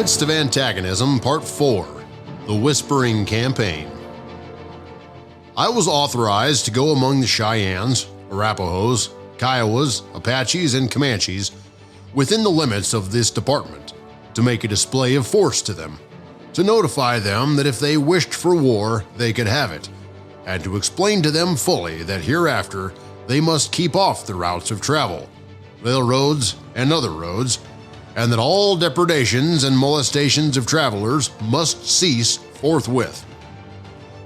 midst of antagonism, Part 4, The Whispering Campaign. I was authorized to go among the Cheyennes, Arapahoes, Kiowas, Apaches, and Comanches within the limits of this department to make a display of force to them, to notify them that if they wished for war, they could have it, and to explain to them fully that hereafter they must keep off the routes of travel, railroads and other roads, and that all depredations and molestations of travelers must cease forthwith.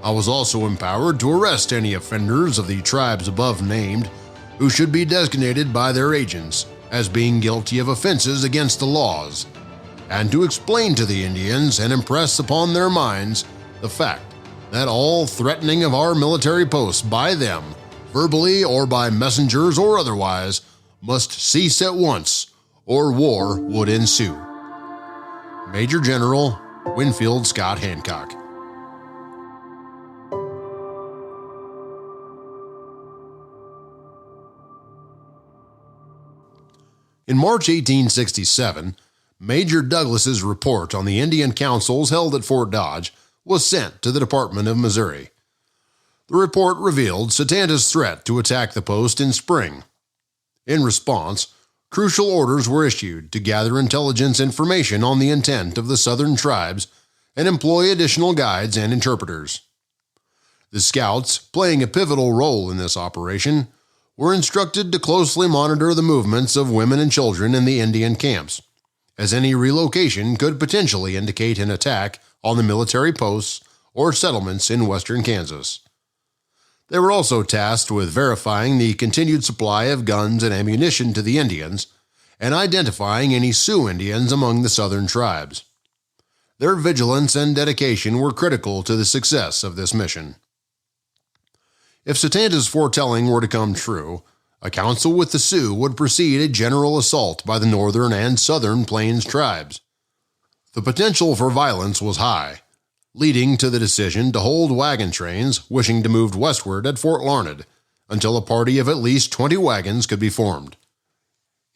I was also empowered to arrest any offenders of the tribes above named who should be designated by their agents as being guilty of offenses against the laws, and to explain to the Indians and impress upon their minds the fact that all threatening of our military posts by them, verbally or by messengers or otherwise, must cease at once, or war would ensue. Major General Winfield Scott Hancock. In March 1867, Major Douglas's report on the Indian councils held at Fort Dodge was sent to the Department of Missouri. The report revealed Satanta's threat to attack the post in spring. In response, crucial orders were issued to gather intelligence information on the intent of the southern tribes and employ additional guides and interpreters. The scouts, playing a pivotal role in this operation, were instructed to closely monitor the movements of women and children in the Indian camps, as any relocation could potentially indicate an attack on the military posts or settlements in western Kansas. They were also tasked with verifying the continued supply of guns and ammunition to the Indians and identifying any Sioux Indians among the southern tribes. Their vigilance and dedication were critical to the success of this mission. If Satanta's foretelling were to come true, a council with the Sioux would precede a general assault by the northern and southern Plains tribes. The potential for violence was high, leading to the decision to hold wagon trains wishing to move westward at Fort Larned until a party of at least 20 wagons could be formed.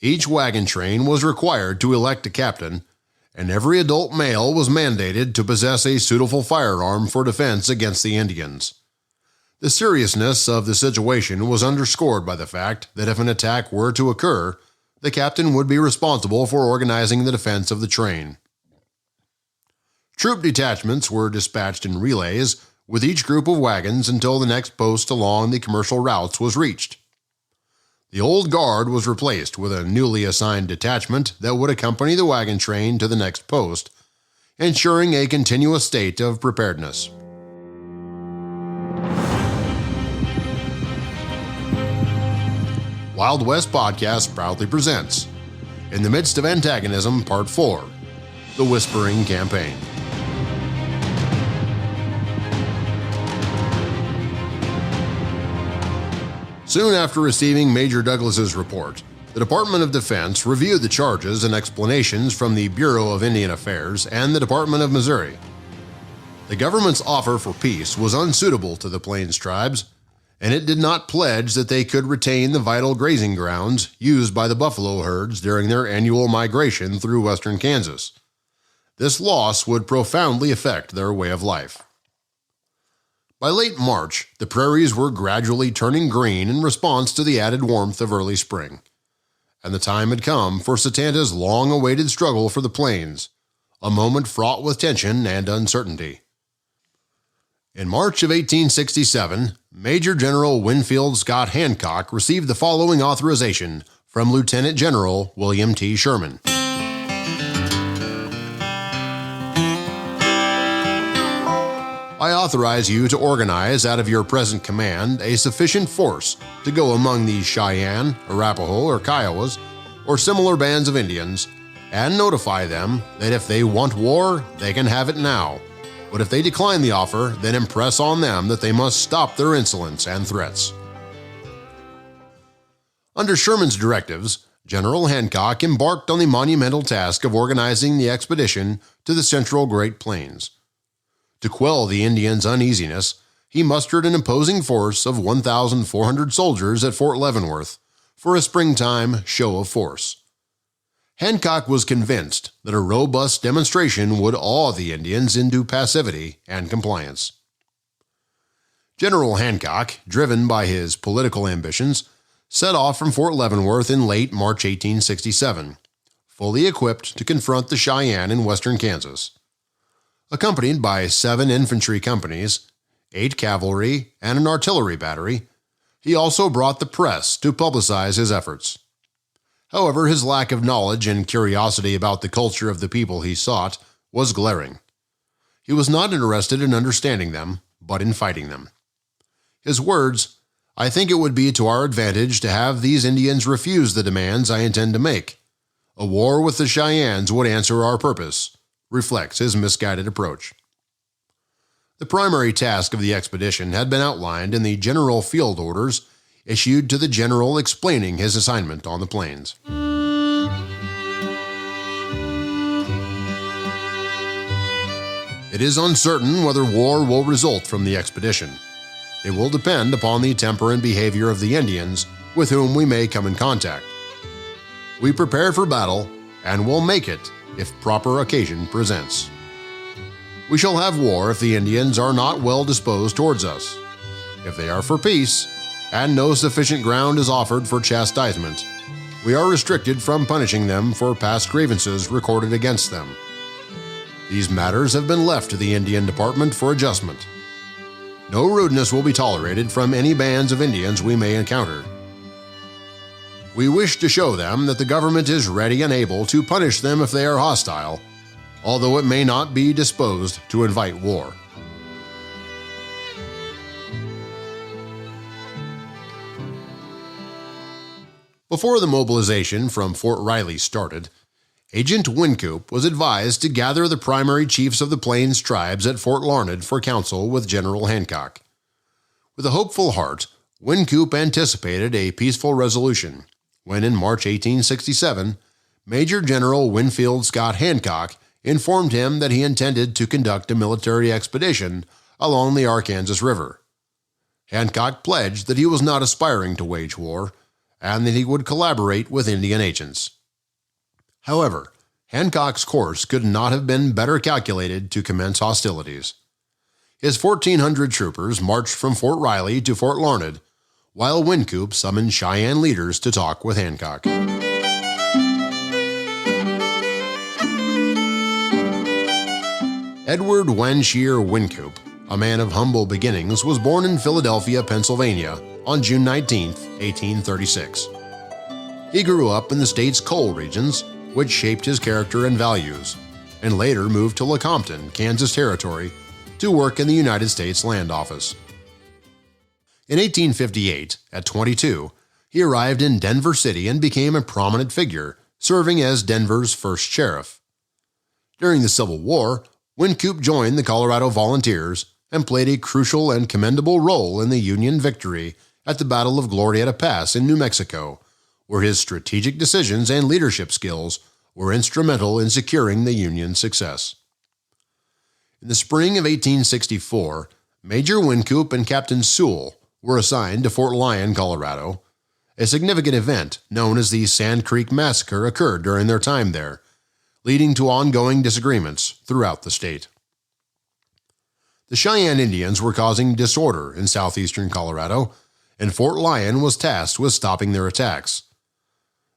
Each wagon train was required to elect a captain, and every adult male was mandated to possess a suitable firearm for defense against the Indians. The seriousness of the situation was underscored by the fact that if an attack were to occur, the captain would be responsible for organizing the defense of the train. Troop detachments were dispatched in relays with each group of wagons until the next post along the commercial routes was reached. The old guard was replaced with a newly assigned detachment that would accompany the wagon train to the next post, ensuring a continuous state of preparedness. Wild West Podcast proudly presents In the Midst of Antagonism, Part 4, The Whispering Campaign. Soon after receiving Major Douglas's report, the Department of Defense reviewed the charges and explanations from the Bureau of Indian Affairs and the Department of Missouri. The government's offer for peace was unsuitable to the Plains tribes, and it did not pledge that they could retain the vital grazing grounds used by the buffalo herds during their annual migration through western Kansas. This loss would profoundly affect their way of life. By late March, the prairies were gradually turning green in response to the added warmth of early spring, and the time had come for Satanta's long-awaited struggle for the plains, a moment fraught with tension and uncertainty. In March of 1867, Major General Winfield Scott Hancock received the following authorization from Lieutenant General William T. Sherman. I authorize you to organize out of your present command a sufficient force to go among the Cheyenne, Arapaho, or Kiowas, or similar bands of Indians, and notify them that if they want war, they can have it now. But if they decline the offer, then impress on them that they must stop their insolence and threats. Under Sherman's directives, General Hancock embarked on the monumental task of organizing the expedition to the central Great Plains. To quell the Indians' uneasiness, he mustered an imposing force of 1,400 soldiers at Fort Leavenworth for a springtime show of force. Hancock was convinced that a robust demonstration would awe the Indians into passivity and compliance. General Hancock, driven by his political ambitions, set off from Fort Leavenworth in late March 1867, fully equipped to confront the Cheyenne in western Kansas. Accompanied by 7 infantry companies, 8 cavalry, and an artillery battery, he also brought the press to publicize his efforts. However, his lack of knowledge and curiosity about the culture of the people he sought was glaring. He was not interested in understanding them, but in fighting them. His words, "I think it would be to our advantage to have these Indians refuse the demands I intend to make. A war with the Cheyennes would answer our purpose," reflects his misguided approach. The primary task of the expedition had been outlined in the General Field Orders issued to the general explaining his assignment on the plains. It is uncertain whether war will result from the expedition. It will depend upon the temper and behavior of the Indians with whom we may come in contact. We prepare for battle and will make it if proper occasion presents. We shall have war if the Indians are not well disposed towards us. If they are for peace, and no sufficient ground is offered for chastisement, we are restricted from punishing them for past grievances recorded against them. These matters have been left to the Indian Department for adjustment. No rudeness will be tolerated from any bands of Indians we may encounter. We wish to show them that the government is ready and able to punish them if they are hostile, although it may not be disposed to invite war. Before the mobilization from Fort Riley started, Agent Wynkoop was advised to gather the primary chiefs of the Plains tribes at Fort Larned for counsel with General Hancock. With a hopeful heart, Wynkoop anticipated a peaceful resolution when, in March 1867, Major General Winfield Scott Hancock informed him that he intended to conduct a military expedition along the Arkansas River. Hancock pledged that he was not aspiring to wage war, and that he would collaborate with Indian agents. However, Hancock's course could not have been better calculated to commence hostilities. His 1,400 troopers marched from Fort Riley to Fort Larned, while Wynkoop summoned Cheyenne leaders to talk with Hancock. Edward Wanshear Wynkoop, a man of humble beginnings, was born in Philadelphia, Pennsylvania, on June 19, 1836. He grew up in the state's coal regions, which shaped his character and values, and later moved to Lecompton, Kansas Territory, to work in the United States Land Office. In 1858, at 22, he arrived in Denver City and became a prominent figure, serving as Denver's first sheriff. During the Civil War, Wynkoop joined the Colorado Volunteers and played a crucial and commendable role in the Union victory at the Battle of Glorieta Pass in New Mexico, where his strategic decisions and leadership skills were instrumental in securing the Union's success. In the spring of 1864, Major Wynkoop and Captain Sewell were assigned to Fort Lyon, Colorado. A significant event known as the Sand Creek Massacre occurred during their time there, leading to ongoing disagreements throughout the state. The Cheyenne Indians were causing disorder in southeastern Colorado, and Fort Lyon was tasked with stopping their attacks.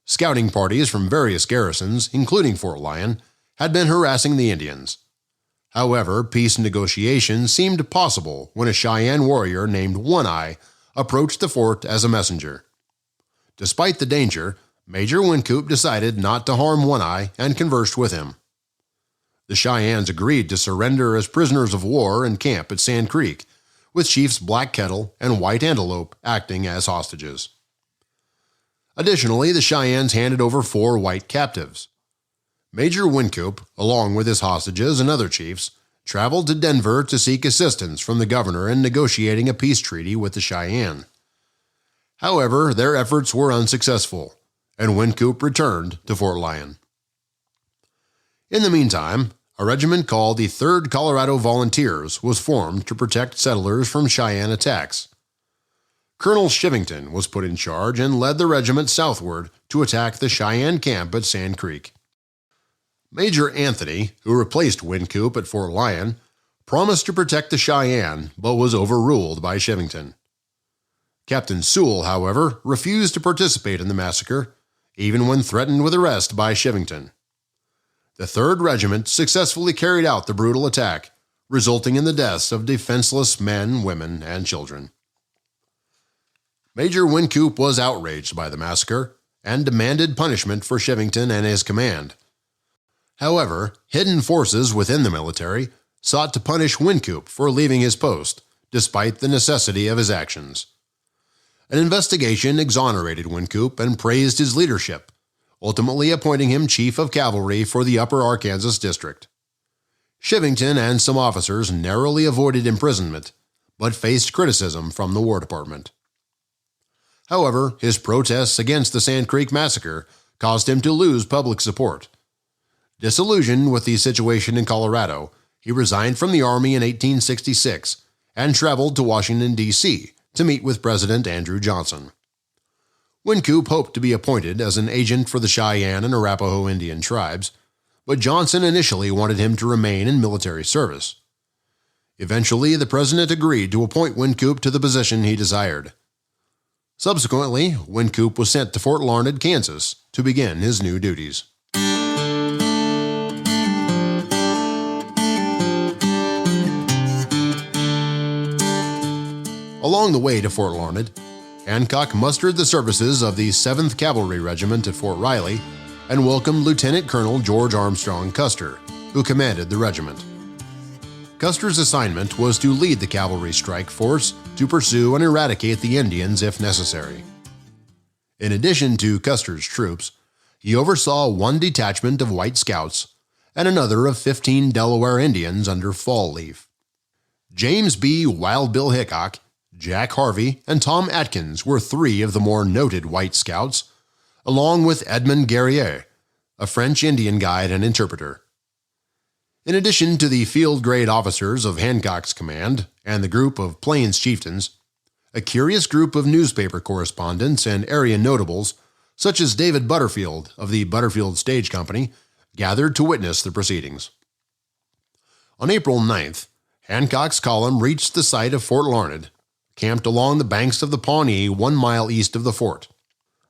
Scouting parties from various garrisons, including Fort Lyon, had been harassing the Indians. However, peace negotiations seemed possible when a Cheyenne warrior named One Eye approached the fort as a messenger. Despite the danger, Major Wynkoop decided not to harm One Eye and conversed with him. The Cheyennes agreed to surrender as prisoners of war and camp at Sand Creek, with Chiefs Black Kettle and White Antelope acting as hostages. Additionally, the Cheyennes handed over 4 white captives. Major Wynkoop, along with his hostages and other chiefs, traveled to Denver to seek assistance from the governor in negotiating a peace treaty with the Cheyenne. However, their efforts were unsuccessful, and Wynkoop returned to Fort Lyon. In the meantime, a regiment called the 3rd Colorado Volunteers was formed to protect settlers from Cheyenne attacks. Colonel Shivington was put in charge and led the regiment southward to attack the Cheyenne camp at Sand Creek. Major Anthony, who replaced Wynkoop at Fort Lyon, promised to protect the Cheyenne but was overruled by Shivington. Captain Sewell, however, refused to participate in the massacre, even when threatened with arrest by Shivington. The 3rd Regiment successfully carried out the brutal attack, resulting in the deaths of defenseless men, women, and children. Major Wynkoop was outraged by the massacre and demanded punishment for Shivington and his command. However, hidden forces within the military sought to punish Wynkoop for leaving his post, despite the necessity of his actions. An investigation exonerated Wynkoop and praised his leadership, ultimately appointing him Chief of Cavalry for the Upper Arkansas District. Shivington and some officers narrowly avoided imprisonment, but faced criticism from the War Department. However, his protests against the Sand Creek Massacre caused him to lose public support. Disillusioned with the situation in Colorado, he resigned from the Army in 1866 and traveled to Washington, D.C. to meet with President Andrew Johnson. Wynkoop hoped to be appointed as an agent for the Cheyenne and Arapaho Indian tribes, but Johnson initially wanted him to remain in military service. Eventually, the president agreed to appoint Wynkoop to the position he desired. Subsequently, Wynkoop was sent to Fort Larned, Kansas, to begin his new duties. Along the way to Fort Larned, Hancock mustered the services of the 7th Cavalry Regiment at Fort Riley and welcomed Lieutenant Colonel George Armstrong Custer, who commanded the regiment. Custer's assignment was to lead the cavalry strike force to pursue and eradicate the Indians if necessary. In addition to Custer's troops, he oversaw 1 detachment of White Scouts and another of 15 Delaware Indians under Fall Leaf. James B. Wild Bill Hickok, Jack Harvey, and Tom Atkins were 3 of the more noted White Scouts, along with Edmond Guerrier, a French Indian guide and interpreter. In addition to the field-grade officers of Hancock's command and the group of Plains chieftains, a curious group of newspaper correspondents and area notables, such as David Butterfield of the Butterfield Stage Company, gathered to witness the proceedings. On April 9th, Hancock's column reached the site of Fort Larned, camped along the banks of the Pawnee 1 mile east of the fort.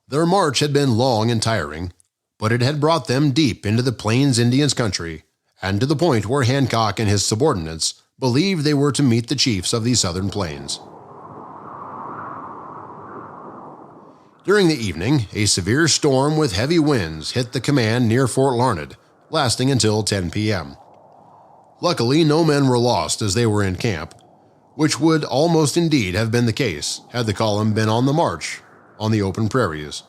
Their march had been long and tiring, but it had brought them deep into the Plains Indians' country, and to the point where Hancock and his subordinates believed they were to meet the chiefs of the southern plains. During the evening, a severe storm with heavy winds hit the command near Fort Larned, lasting until 10 p.m. Luckily, no men were lost as they were in camp, which would almost indeed have been the case had the column been on the march on the open prairies.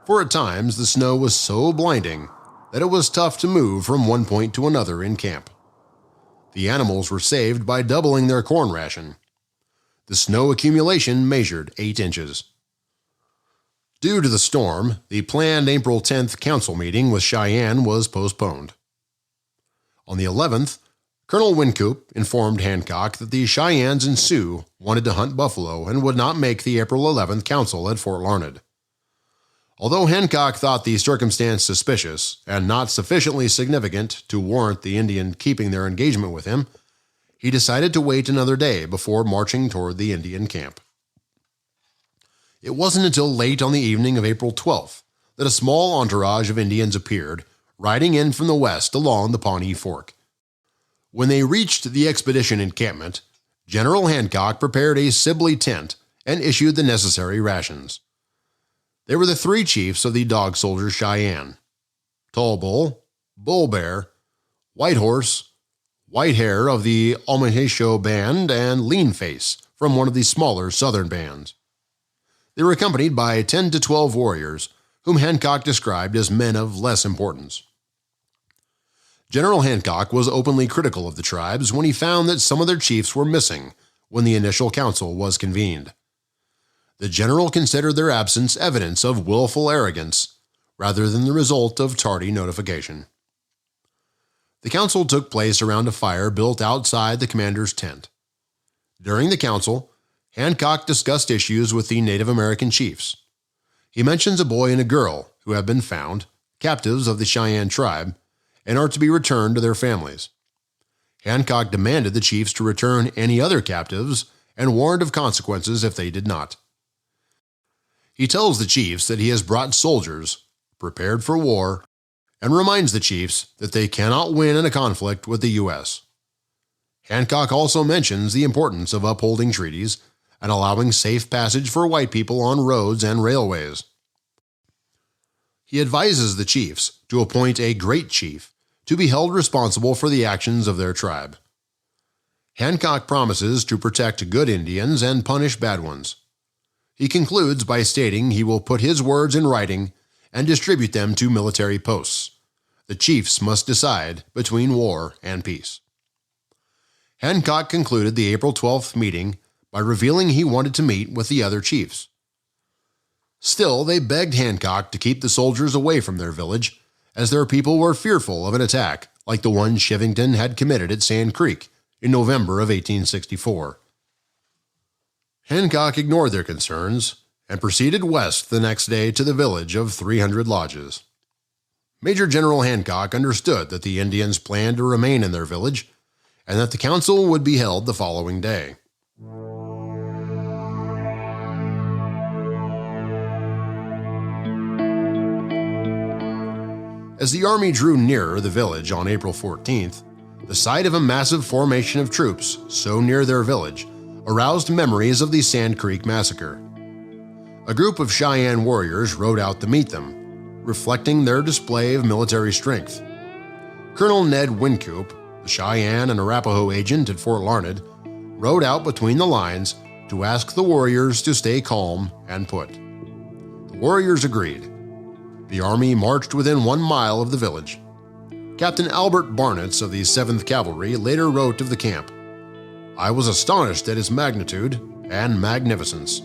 For at times the snow was so blinding that it was tough to move from one point to another in camp. The animals were saved by doubling their corn ration. The snow accumulation measured 8 inches. Due to the storm, the planned April 10th council meeting with Cheyenne was postponed. On the 11th, Colonel Wynkoop informed Hancock that the Cheyennes and Sioux wanted to hunt buffalo and would not make the April 11th council at Fort Larned. Although Hancock thought the circumstance suspicious and not sufficiently significant to warrant the Indian keeping their engagement with him, he decided to wait another day before marching toward the Indian camp. It wasn't until late on the evening of April 12th that a small entourage of Indians appeared, riding in from the west along the Pawnee Fork. When they reached the expedition encampment, General Hancock prepared a Sibley tent and issued the necessary rations. They were the 3 chiefs of the Dog Soldier Cheyenne: Tall Bull, Bull Bear, White Horse, White Hair of the Almahisho Band, and Lean Face from one of the smaller southern bands. They were accompanied by 10 to 12 warriors, whom Hancock described as men of less importance. General Hancock was openly critical of the tribes when he found that some of their chiefs were missing when the initial council was convened. The general considered their absence evidence of willful arrogance rather than the result of tardy notification. The council took place around a fire built outside the commander's tent. During the council, Hancock discussed issues with the Native American chiefs. He mentions a boy and a girl who have been found, captives of the Cheyenne tribe, and are to be returned to their families. Hancock demanded the chiefs to return any other captives and warned of consequences if they did not. He tells the chiefs that he has brought soldiers, prepared for war, and reminds the chiefs that they cannot win in a conflict with the U.S. Hancock also mentions the importance of upholding treaties and allowing safe passage for white people on roads and railways. He advises the chiefs to appoint a great chief to be held responsible for the actions of their tribe. Hancock promises to protect good Indians and punish bad ones. He concludes by stating he will put his words in writing and distribute them to military posts. The chiefs must decide between war and peace. Hancock concluded the April 12th meeting by revealing he wanted to meet with the other chiefs. Still, they begged Hancock to keep the soldiers away from their village, as their people were fearful of an attack like the one Chivington had committed at Sand Creek in November of 1864. Hancock ignored their concerns and proceeded west the next day to the village of 300 lodges. Major General Hancock understood that the Indians planned to remain in their village and that the council would be held the following day. As the army drew nearer the village on April 14th, the sight of a massive formation of troops so near their village aroused memories of the Sand Creek Massacre. A group of Cheyenne warriors rode out to meet them, reflecting their display of military strength. Colonel Ned Wynkoop, the Cheyenne and Arapaho agent at Fort Larned, rode out between the lines to ask the warriors to stay calm and put. The warriors agreed. The army marched within 1 mile of the village. Captain Albert Barnetts of the 7th Cavalry later wrote of the camp, "I was astonished at its magnitude and magnificence."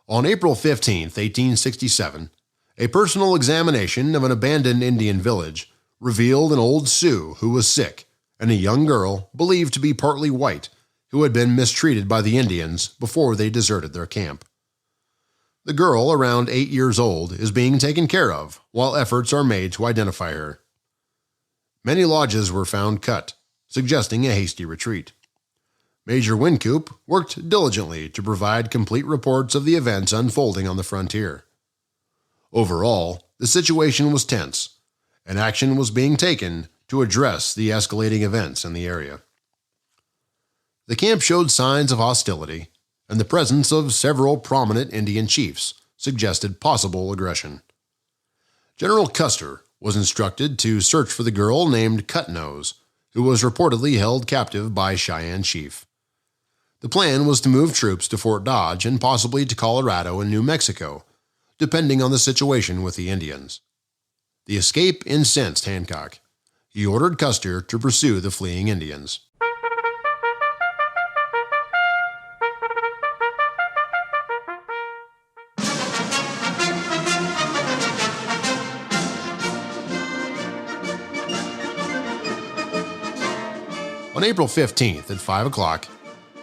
On April 15, 1867, a personal examination of an abandoned Indian village revealed an old Sioux who was sick and a young girl believed to be partly white who had been mistreated by the Indians before they deserted their camp. The girl, around 8 years old, is being taken care of while efforts are made to identify her. Many lodges were found cut, suggesting a hasty retreat. Major Wynkoop worked diligently to provide complete reports of the events unfolding on the frontier. Overall, the situation was tense, and action was being taken to address the escalating events in the area. The camp showed signs of hostility, and the presence of several prominent Indian chiefs suggested possible aggression. General Custer was instructed to search for the girl named Cutnose, who was reportedly held captive by Cheyenne chief. The plan was to move troops to Fort Dodge and possibly to Colorado and New Mexico, depending on the situation with the Indians. The escape incensed Hancock. He ordered Custer to pursue the fleeing Indians. On April 15th at 5 o'clock,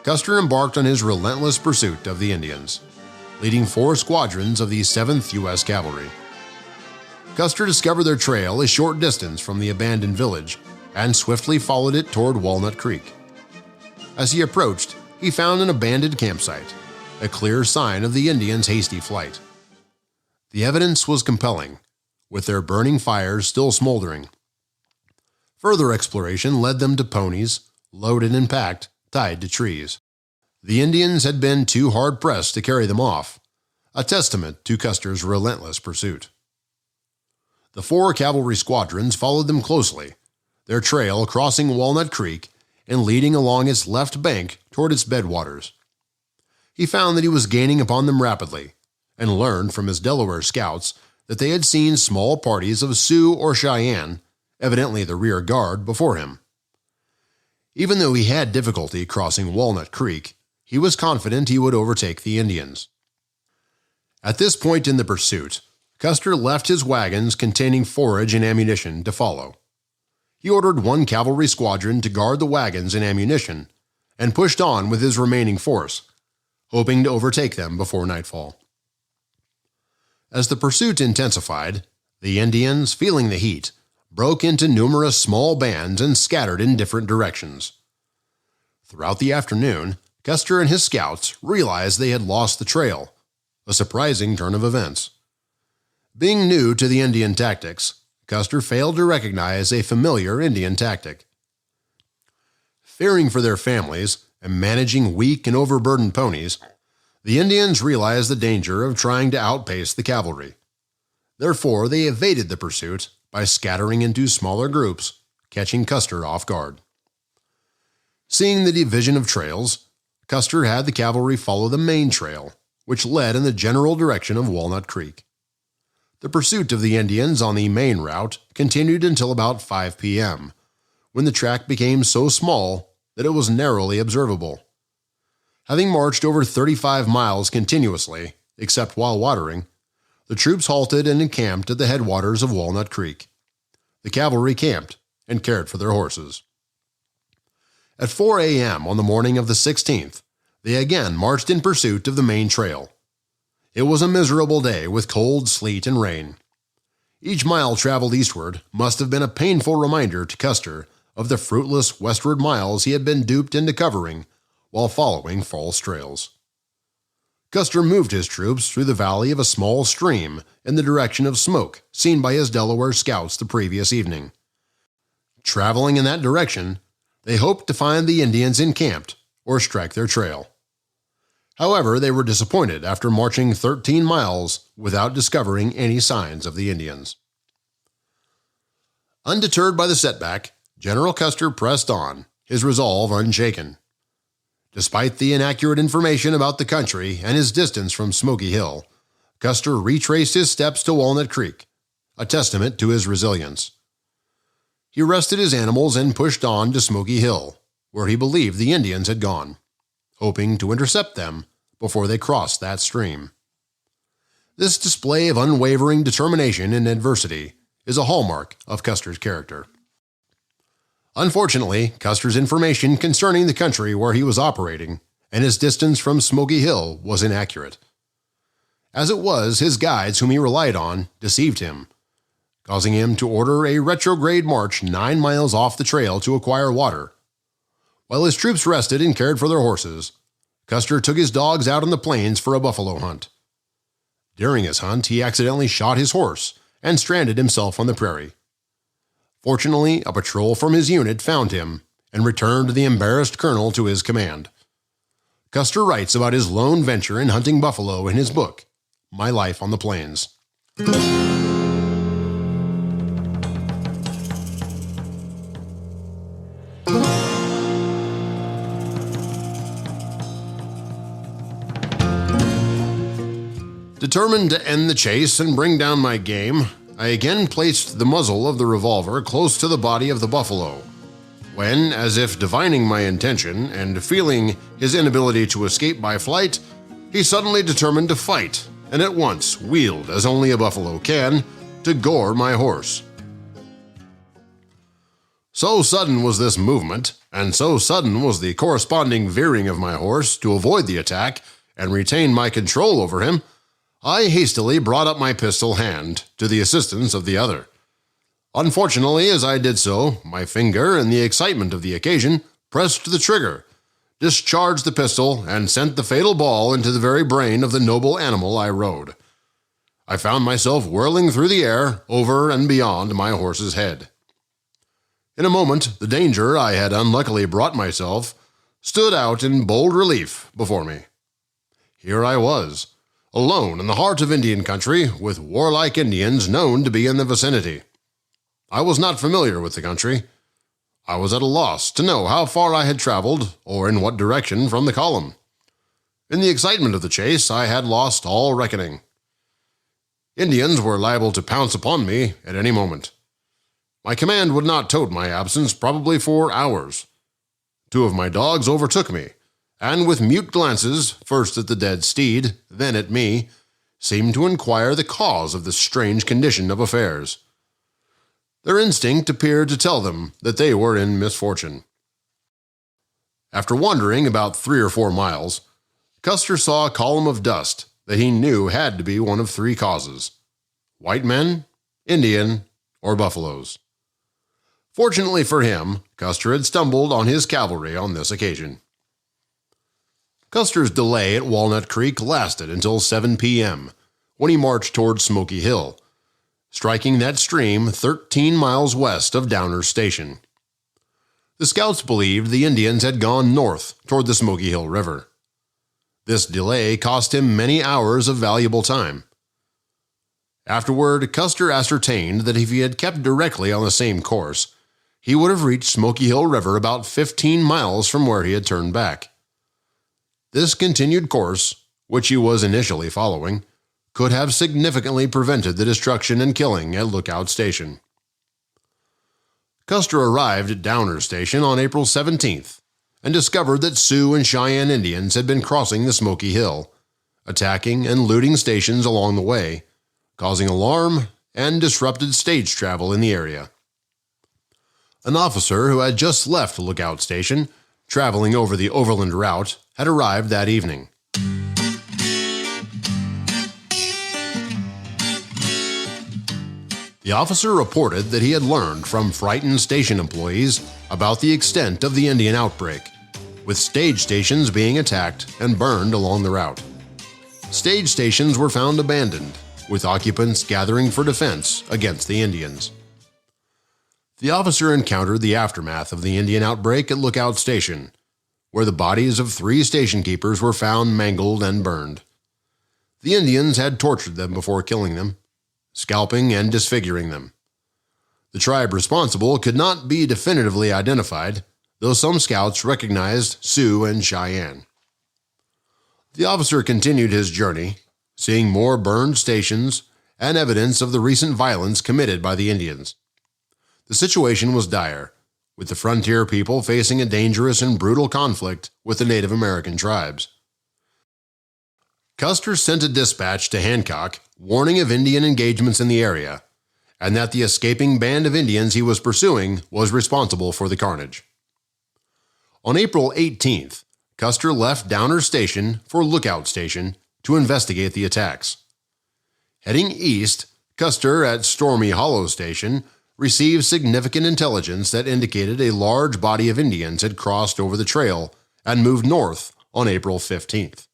Custer embarked on his relentless pursuit of the Indians, leading 4 squadrons of the 7th U.S. Cavalry. Custer discovered their trail a short distance from the abandoned village and swiftly followed it toward Walnut Creek. As he approached, he found an abandoned campsite, a clear sign of the Indians' hasty flight. The evidence was compelling, with their burning fires still smoldering. Further exploration led them to ponies, loaded and packed, tied to trees. The Indians had been too hard-pressed to carry them off, a testament to Custer's relentless pursuit. The 4 cavalry squadrons followed them closely, their trail crossing Walnut Creek and leading along its left bank toward its bedwaters. He found that he was gaining upon them rapidly, and learned from his Delaware scouts that they had seen small parties of Sioux or Cheyenne, evidently the rear guard, before him. Even though he had difficulty crossing Walnut Creek, he was confident he would overtake the Indians. At this point in the pursuit, Custer left his wagons containing forage and ammunition to follow. He ordered 1 cavalry squadron to guard the wagons and ammunition, and pushed on with his remaining force, hoping to overtake them before nightfall. As the pursuit intensified, the Indians, feeling the heat, broke into numerous small bands and scattered in different directions. Throughout the afternoon, Custer and his scouts realized they had lost the trail, a surprising turn of events. Being new to the Indian tactics, Custer failed to recognize a familiar Indian tactic. Fearing for their families and managing weak and overburdened ponies, the Indians realized the danger of trying to outpace the cavalry. Therefore, they evaded the pursuit by scattering into smaller groups, catching Custer off guard. Seeing the division of trails, Custer had the cavalry follow the main trail, which led in the general direction of Walnut Creek. The pursuit of the Indians on the main route continued until about 5 p.m., when the track became so small that it was narrowly observable. Having marched over 35 miles continuously, except while watering, the troops halted and encamped at the headwaters of Walnut Creek. The cavalry camped and cared for their horses. At 4 a.m. on the morning of the 16th, they again marched in pursuit of the main trail. It was a miserable day with cold, sleet, and rain. Each mile traveled eastward must have been a painful reminder to Custer of the fruitless westward miles he had been duped into covering while following false trails. Custer moved his troops through the valley of a small stream in the direction of smoke seen by his Delaware scouts the previous evening. Traveling in that direction, they hoped to find the Indians encamped or strike their trail. However, they were disappointed after marching 13 miles without discovering any signs of the Indians. Undeterred by the setback, General Custer pressed on, his resolve unshaken. Despite the inaccurate information about the country and his distance from Smoky Hill, Custer retraced his steps to Walnut Creek, a testament to his resilience. He rested his animals and pushed on to Smoky Hill, where he believed the Indians had gone, hoping to intercept them before they crossed that stream. This display of unwavering determination in adversity is a hallmark of Custer's character. Unfortunately, Custer's information concerning the country where he was operating and his distance from Smoky Hill was inaccurate. As it was, his guides whom he relied on deceived him, causing him to order a retrograde march 9 miles off the trail to acquire water. While his troops rested and cared for their horses, Custer took his dogs out on the plains for a buffalo hunt. During his hunt, he accidentally shot his horse and stranded himself on the prairie. Fortunately, a patrol from his unit found him and returned the embarrassed colonel to his command. Custer writes about his lone venture in hunting buffalo in his book, My Life on the Plains. Determined to end the chase and bring down my game, I again placed the muzzle of the revolver close to the body of the buffalo, when, as if divining my intention and feeling his inability to escape by flight, he suddenly determined to fight, and at once wheeled, as only a buffalo can, to gore my horse. So sudden was this movement, and so sudden was the corresponding veering of my horse to avoid the attack and retain my control over him, I hastily brought up my pistol hand to the assistance of the other. Unfortunately, as I did so, my finger, in the excitement of the occasion, pressed the trigger, discharged the pistol, and sent the fatal ball into the very brain of the noble animal I rode. I found myself whirling through the air, over and beyond my horse's head. In a moment, the danger I had unluckily brought myself stood out in bold relief before me. Here I was, alone in the heart of Indian country, with warlike Indians known to be in the vicinity. I was not familiar with the country. I was at a loss to know how far I had traveled, or in what direction from the column. In the excitement of the chase, I had lost all reckoning. Indians were liable to pounce upon me at any moment. My command would not tote my absence probably for hours. 2 of my dogs overtook me, and with mute glances, first at the dead steed, then at me, seemed to inquire the cause of this strange condition of affairs. Their instinct appeared to tell them that they were in misfortune. After wandering about 3 or 4 miles, Custer saw a column of dust that he knew had to be one of 3 causes: white men, Indian, or buffaloes. Fortunately for him, Custer had stumbled on his cavalry on this occasion. Custer's delay at Walnut Creek lasted until 7 p.m., when he marched toward Smoky Hill, striking that stream 13 miles west of Downer's Station. The scouts believed the Indians had gone north toward the Smoky Hill River. This delay cost him many hours of valuable time. Afterward, Custer ascertained that if he had kept directly on the same course, he would have reached Smoky Hill River about 15 miles from where he had turned back. This continued course, which he was initially following, could have significantly prevented the destruction and killing at Lookout Station. Custer arrived at Downer's Station on April 17th and discovered that Sioux and Cheyenne Indians had been crossing the Smoky Hill, attacking and looting stations along the way, causing alarm and disrupted stage travel in the area. An officer who had just left Lookout Station, traveling over the overland route, had arrived that evening. The officer reported that he had learned from frightened station employees about the extent of the Indian outbreak, with stage stations being attacked and burned along the route. Stage stations were found abandoned, with occupants gathering for defense against the Indians. The officer encountered the aftermath of the Indian outbreak at Lookout Station, where the bodies of 3 station keepers were found mangled and burned. The Indians had tortured them before killing them, scalping and disfiguring them. The tribe responsible could not be definitively identified, though some scouts recognized Sioux and Cheyenne. The officer continued his journey, seeing more burned stations and evidence of the recent violence committed by the Indians. The situation was dire, with the frontier people facing a dangerous and brutal conflict with the Native American tribes. Custer sent a dispatch to Hancock warning of Indian engagements in the area, and that the escaping band of Indians he was pursuing was responsible for the carnage. On April 18th, Custer left Downer Station for Lookout Station to investigate the attacks. Heading east, Custer at Stormy Hollow Station received significant intelligence that indicated a large body of Indians had crossed over the trail and moved north on April 15th.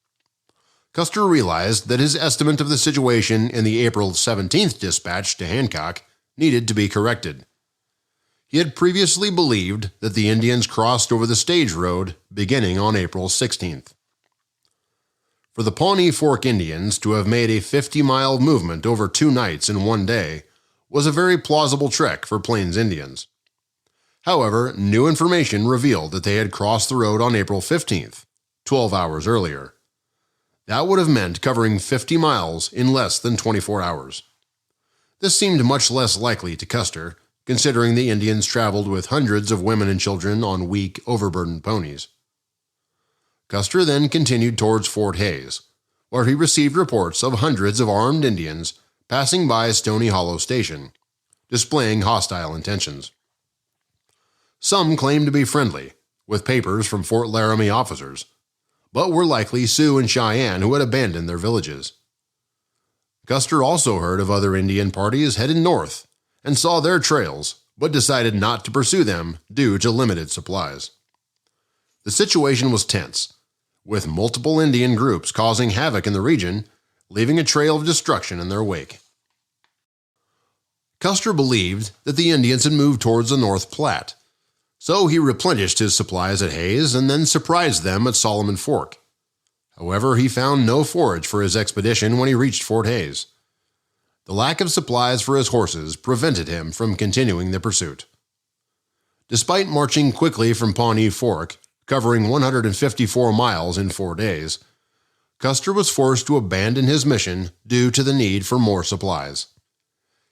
Custer realized that his estimate of the situation in the April 17th dispatch to Hancock needed to be corrected. He had previously believed that the Indians crossed over the stage road beginning on April 16th. For the Pawnee Fork Indians to have made a 50-mile movement over 2 nights in one day was a very plausible trek for Plains Indians. However, new information revealed that they had crossed the road on April 15th, 12 hours earlier. That would have meant covering 50 miles in less than 24 hours. This seemed much less likely to Custer, considering the Indians traveled with hundreds of women and children on weak, overburdened ponies. Custer then continued towards Fort Hays, where he received reports of hundreds of armed Indians passing by Stony Hollow Station, displaying hostile intentions. Some claimed to be friendly, with papers from Fort Laramie officers, but were likely Sioux and Cheyenne who had abandoned their villages. Custer also heard of other Indian parties headed north and saw their trails, but decided not to pursue them due to limited supplies. The situation was tense, with multiple Indian groups causing havoc in the region, leaving a trail of destruction in their wake. Custer believed that the Indians had moved towards the North Platte, so he replenished his supplies at Hays and then surprised them at Solomon Fork. However, he found no forage for his expedition when he reached Fort Hays. The lack of supplies for his horses prevented him from continuing the pursuit. Despite marching quickly from Pawnee Fork, covering 154 miles in 4 days, Custer was forced to abandon his mission due to the need for more supplies.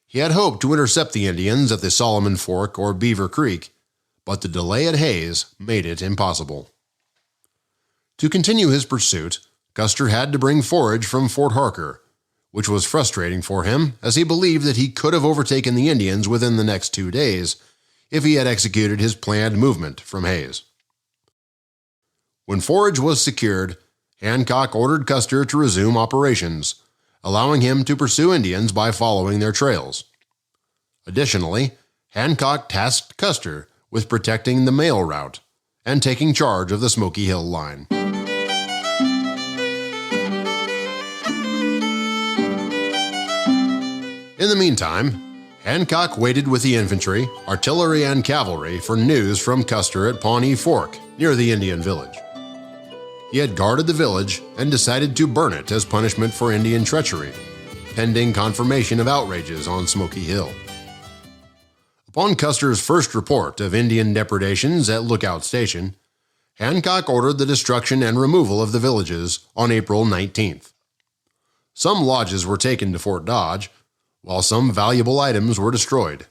He had hoped to intercept the Indians at the Solomon Fork or Beaver Creek, but the delay at Hays made it impossible. To continue his pursuit, Custer had to bring forage from Fort Harker, which was frustrating for him as he believed that he could have overtaken the Indians within the next 2 days if he had executed his planned movement from Hays. When forage was secured, Hancock ordered Custer to resume operations, allowing him to pursue Indians by following their trails. Additionally, Hancock tasked Custer with protecting the mail route and taking charge of the Smoky Hill line. In the meantime, Hancock waited with the infantry, artillery, and cavalry for news from Custer at Pawnee Fork, near the Indian village. He had guarded the village and decided to burn it as punishment for Indian treachery, pending confirmation of outrages on Smoky Hill. Upon Custer's first report of Indian depredations at Lookout Station, Hancock ordered the destruction and removal of the villages on April 19th. Some lodges were taken to Fort Dodge, while some valuable items were destroyed.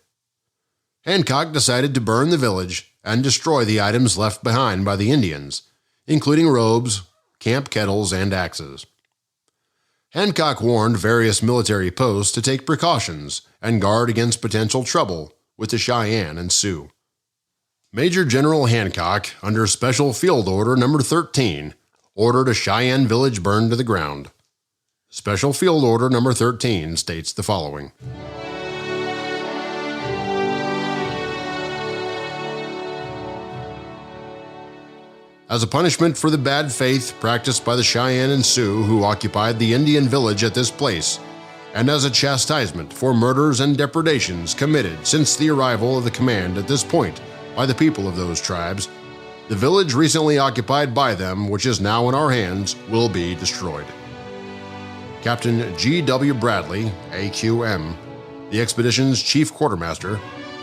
Hancock decided to burn the village and destroy the items left behind by the Indians, including robes, camp kettles, and axes. Hancock warned various military posts to take precautions and guard against potential trouble with the Cheyenne and Sioux. Major General Hancock, under Special Field Order No. 13, ordered a Cheyenne village burned to the ground. Special Field Order No. 13 states the following. As a punishment for the bad faith practiced by the Cheyenne and Sioux who occupied the Indian village at this place, and as a chastisement for murders and depredations committed since the arrival of the command at this point by the people of those tribes, the village recently occupied by them, which is now in our hands, will be destroyed. Captain G.W. Bradley, AQM, the expedition's chief quartermaster,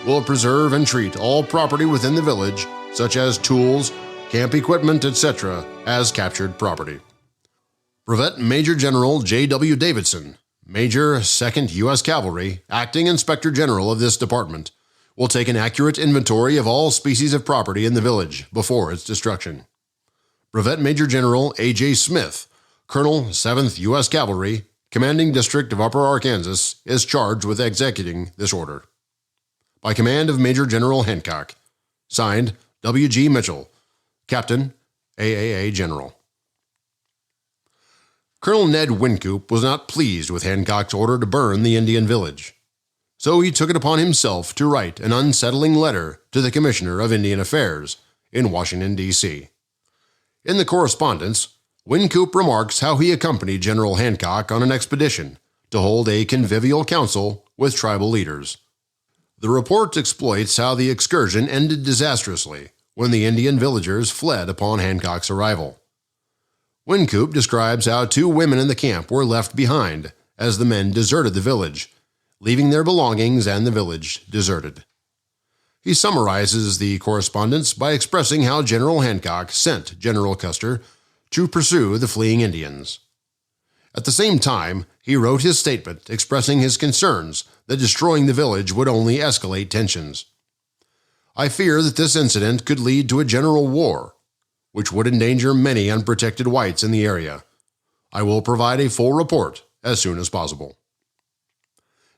will preserve and treat all property within the village, such as tools, camp equipment, etc., as captured property. Brevet Major General J.W. Davidson, Major 2nd U.S. Cavalry, Acting Inspector General of this department, will take an accurate inventory of all species of property in the village before its destruction. Brevet Major General A.J. Smith, Colonel 7th U.S. Cavalry, Commanding District of Upper Arkansas, is charged with executing this order. By command of Major General Hancock. Signed, W.G. Mitchell, Captain, AAA General. Colonel Ned Wynkoop was not pleased with Hancock's order to burn the Indian village, so he took it upon himself to write an unsettling letter to the Commissioner of Indian Affairs in Washington, D.C. In the correspondence, Wynkoop remarks how he accompanied General Hancock on an expedition to hold a convivial council with tribal leaders. The report exploits how the excursion ended disastrously when the Indian villagers fled upon Hancock's arrival. Wynkoop describes how 2 women in the camp were left behind as the men deserted the village, leaving their belongings and the village deserted. He summarizes the correspondence by expressing how General Hancock sent General Custer to pursue the fleeing Indians. At the same time, he wrote his statement expressing his concerns that destroying the village would only escalate tensions. I fear that this incident could lead to a general war, which would endanger many unprotected whites in the area. I will provide a full report as soon as possible.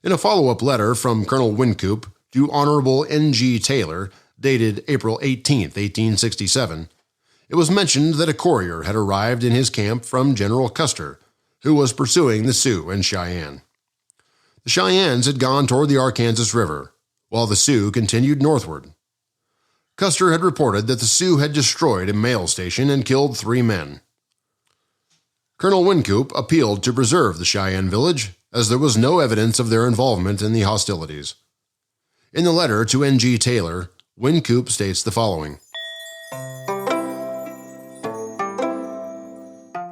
In a follow-up letter from Colonel Wynkoop to Honorable N.G. Taylor, dated April 18, 1867, it was mentioned that a courier had arrived in his camp from General Custer, who was pursuing the Sioux and Cheyenne. The Cheyennes had gone toward the Arkansas River, while the Sioux continued northward. Custer had reported that the Sioux had destroyed a mail station and killed 3 men. Colonel Wynkoop appealed to preserve the Cheyenne village, as there was no evidence of their involvement in the hostilities. In the letter to N.G. Taylor, Wynkoop states the following.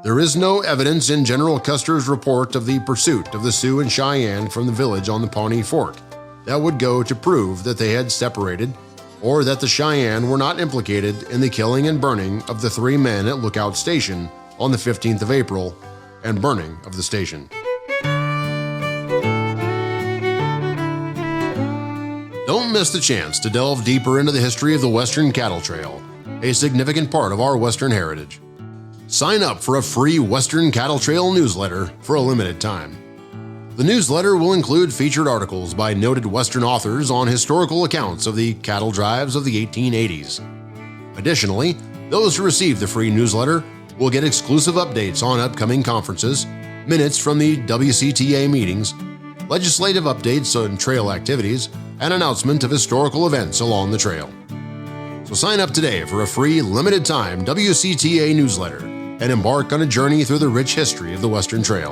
There is no evidence in General Custer's report of the pursuit of the Sioux and Cheyenne from the village on the Pawnee Fork that would go to prove that they had separated or that the Cheyenne were not implicated in the killing and burning of the 3 men at Lookout Station on the 15th of April and burning of the station. Don't miss the chance to delve deeper into the history of the Western Cattle Trail, a significant part of our Western heritage. Sign up for a free Western Cattle Trail newsletter for a limited time. The newsletter will include featured articles by noted Western authors on historical accounts of the cattle drives of the 1880s. Additionally, Those who receive the free newsletter will get exclusive updates on upcoming conferences, minutes from the WCTA meetings, legislative updates on trail activities, and announcement of historical events along the trail. So sign up today for a free limited-time WCTA newsletter and embark on a journey through the rich history of the Western Trail.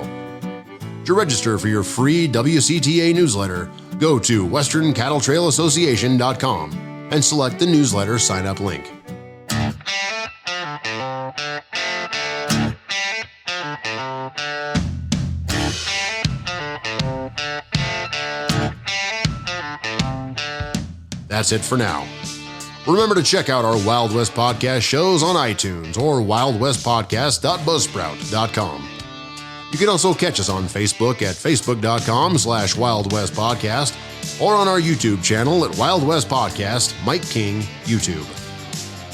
To register for your free WCTA newsletter, go to westerncattletrailassociation.com and select the newsletter sign-up link. That's it for now. Remember to check out our Wild West Podcast shows on iTunes or wildwestpodcast.buzzsprout.com. You can also catch us on Facebook at facebook.com/Wild West Podcast or on our YouTube channel at Wild West Podcast, Mike King, YouTube.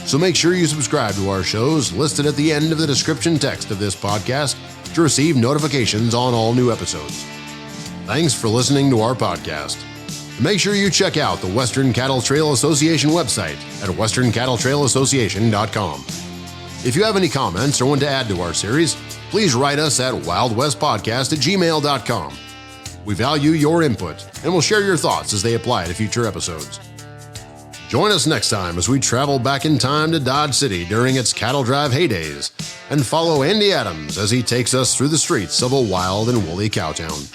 So make sure you subscribe to our shows listed at the end of the description text of this podcast to receive notifications on all new episodes. Thanks for listening to our podcast. Make sure you check out the Western Cattle Trail Association website at westerncattletrailassociation.com. If you have any comments or want to add to our series, please write us at wildwestpodcast@gmail.com. We value your input and will share your thoughts as they apply to future episodes. Join us next time as we travel back in time to Dodge City during its cattle drive heydays and follow Andy Adams as he takes us through the streets of a wild and woolly cowtown.